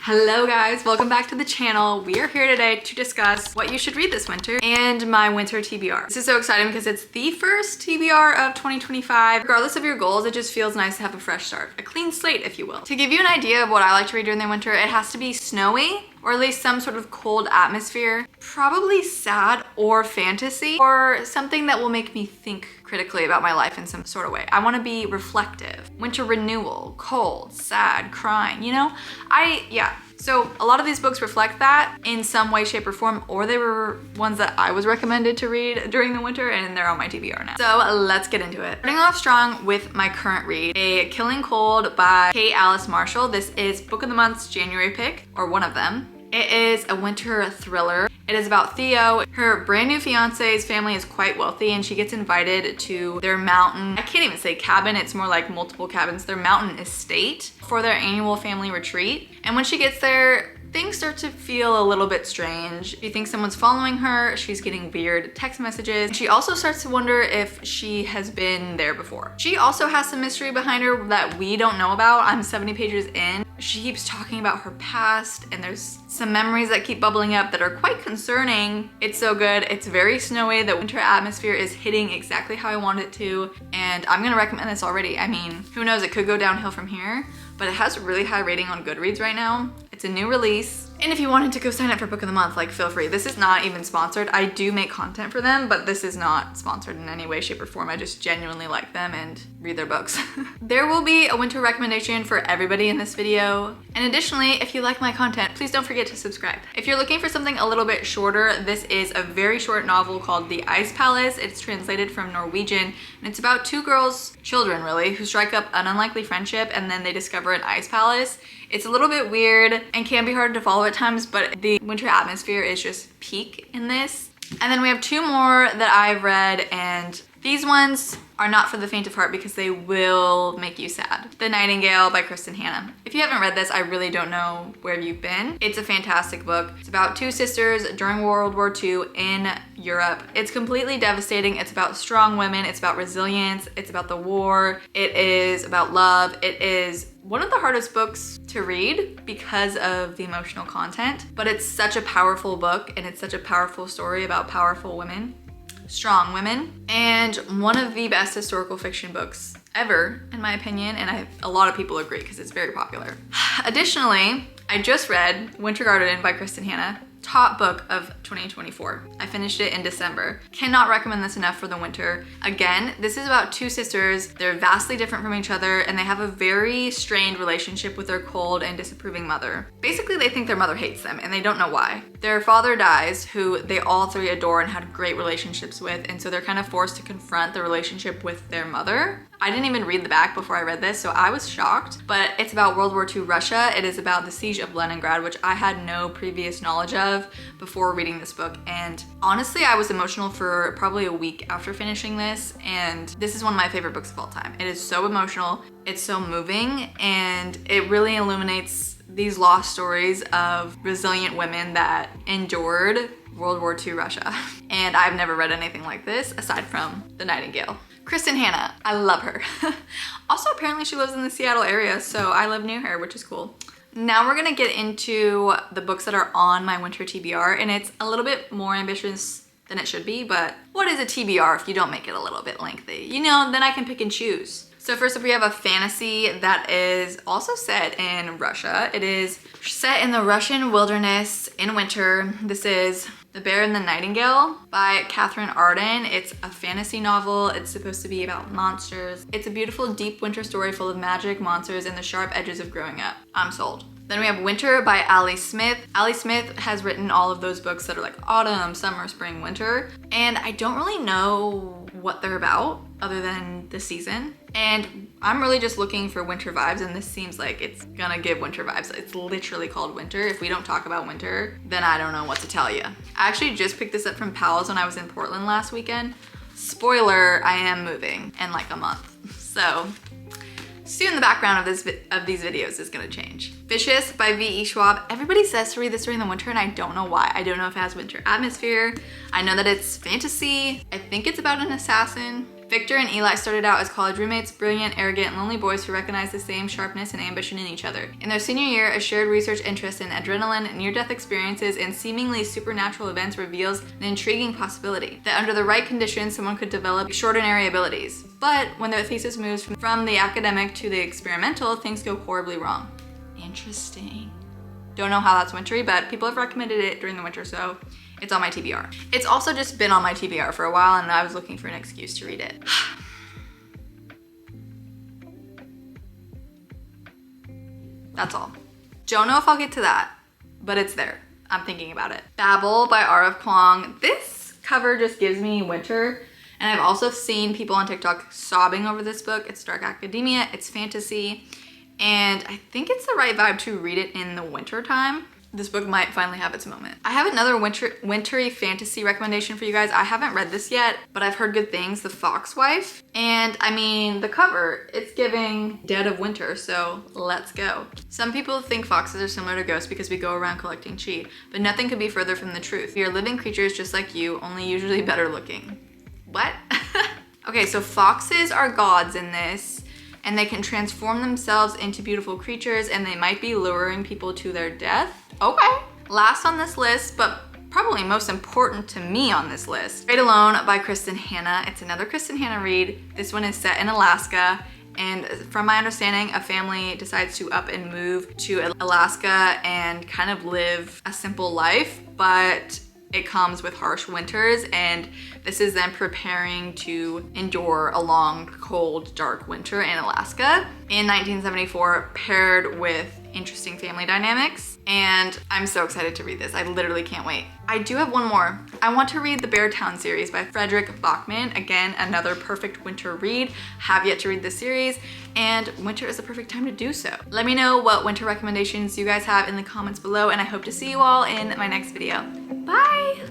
Hello guys, welcome back to the channel. We are here today to discuss what you should read this winter and my winter TBR. This is so exciting because it's the first TBR of 2025. Regardless of your goals, it just feels nice to have a fresh start, a clean slate if you will. To give you an idea of what I like to read during the winter, it has to be snowy or at least some sort of cold atmosphere, probably sad or fantasy, or something that will make me think critically about my life in some sort of way. I want to be reflective, winter renewal, cold, sad, crying, you know? So a lot of these books reflect that in some way, shape, or form, or they were ones that I was recommended to read during the winter and they're on my TBR now. So let's get into it. Starting off strong with my current read, A Killing Cold by Kate Alice Marshall. This is Book of the Month's January pick, or one of them. It is a winter thriller. It is about Theo. Her brand new fiance's family is quite wealthy and she gets invited to their mountain, I can't even say cabin, it's more like multiple cabins, their mountain estate for their annual family retreat. And when she gets there, things start to feel a little bit strange. She thinks someone's following her. She's getting weird text messages. She also starts to wonder if she has been there before. She also has some mystery behind her that we don't know about. I'm 70 pages in. She keeps talking about her past and there's some memories that keep bubbling up that are quite concerning. It's so good. It's very snowy. The winter atmosphere is hitting exactly how I want it to. And I'm gonna recommend this already. I mean, who knows, it could go downhill from here, but it has a really high rating on Goodreads right now. It's a new release. And if you wanted to go sign up for Book of the Month, like feel free. This is not even sponsored. I do make content for them, but this is not sponsored in any way, shape, or form. I just genuinely like them and read their books. There will be a winter recommendation for everybody in this video. And additionally, if you like my content, please don't forget to subscribe. If you're looking for something a little bit shorter, this is a very short novel called The Ice Palace. It's translated from Norwegian, and it's about two girls, children really, who strike up an unlikely friendship and then they discover an ice palace. It's a little bit weird and can be hard to follow at times, but the winter atmosphere is just peak in this. And then we have two more that I've read, and these ones are not for the faint of heart because they will make you sad. The Nightingale by Kristen Hanna. If you haven't read this, I really don't know where you've been. It's a fantastic book. It's about two sisters during World War II in Europe. It's completely devastating. It's about strong women. It's about resilience. It's about the war. It is about love. It is one of the hardest books to read because of the emotional content, but it's such a powerful book and it's such a powerful story about powerful women, strong women, and one of the best historical fiction books ever, in my opinion, and a lot of people agree because it's very popular. Additionally, I just read Winter Garden by Kristen Hanna. Top book of 2024. I finished it in December. Cannot recommend this enough for the winter. Again, this is about two sisters. They're vastly different from each other and they have a very strained relationship with their cold and disapproving mother. Basically, they think their mother hates them and they don't know why. Their father dies, who they all three adore and had great relationships with, and so they're kind of forced to confront the relationship with their mother. I didn't even read the back before I read this, so I was shocked, but it's about World War II Russia. It is about the siege of Leningrad, which I had no previous knowledge of before reading this book. And honestly, I was emotional for probably a week after finishing this, and this is one of my favorite books of all time. It is so emotional, it's so moving, and it really illuminates these lost stories of resilient women that endured World War II Russia. And I've never read anything like this aside from The Nightingale. Kristen Hanna, I love her. Also, apparently she lives in the Seattle area, so I live near her, which is cool. Now we're gonna get into the books that are on my winter TBR, and it's a little bit more ambitious than it should be, but what is a TBR if you don't make it a little bit lengthy? You know, then I can pick and choose. So first up, we have a fantasy that is also set in Russia. It is set in the Russian wilderness in winter. This is The Bear and the Nightingale by Catherine Arden. It's a fantasy novel. It's supposed to be about monsters. It's a beautiful, deep winter story full of magic, monsters, and the sharp edges of growing up. I'm sold. Then we have Winter by Ali Smith. Ali Smith has written all of those books that are like autumn, summer, spring, winter, and I don't really know what they're about other than the season. And I'm really just looking for winter vibes, and this seems like it's gonna give winter vibes. It's literally called winter. If we don't talk about winter, then I don't know what to tell you. I actually just picked this up from Pals when I was in Portland last weekend. Spoiler, I am moving in like a month. So soon the background of these videos is gonna change. Vicious by V.E. Schwab. Everybody says to read this during the winter and I don't know why. I don't know if it has winter atmosphere. I know that it's fantasy. I think it's about an assassin. Victor and Eli started out as college roommates, brilliant, arrogant, lonely boys who recognized the same sharpness and ambition in each other. In their senior year, a shared research interest in adrenaline, near-death experiences, and seemingly supernatural events reveals an intriguing possibility that under the right conditions, someone could develop extraordinary abilities. But when their thesis moves from the academic to the experimental, things go horribly wrong. Interesting. Don't know how that's wintry, but people have recommended it during the winter, so it's on my TBR. It's also just been on my TBR for a while, and I was looking for an excuse to read it. That's all. Don't know if I'll get to that, but it's there. I'm thinking about it. Babel by R.F. Kuang. This cover just gives me winter, and I've also seen people on TikTok sobbing over this book. It's dark academia, it's fantasy, and I think it's the right vibe to read it in the winter time. This book might finally have its moment. I have another wintry fantasy recommendation for you guys. I haven't read this yet, but I've heard good things, The Fox Wife. And I mean, the cover, it's giving dead of winter, so let's go. Some people think foxes are similar to ghosts because we go around collecting cheat, but nothing could be further from the truth. We are living creatures just like you, only usually better looking. What? Okay, so foxes are gods in this, and they can transform themselves into beautiful creatures, and they might be luring people to their death. Okay. Last on this list, but probably most important to me on this list, Straight Alone by Kristen Hanna. It's another Kristen Hanna read. This one is set in Alaska, and from my understanding, a family decides to up and move to Alaska and kind of live a simple life, but it comes with harsh winters, and this is them preparing to endure a long, cold, dark winter in Alaska in 1974, paired with interesting family dynamics. And I'm so excited to read this. I literally can't wait. I do have one more. I want to read the Beartown series by Frederick Bachman. Again, another perfect winter read. Have yet to read this series, and winter is the perfect time to do so. Let me know what winter recommendations you guys have in the comments below, and I hope to see you all in my next video. Bye!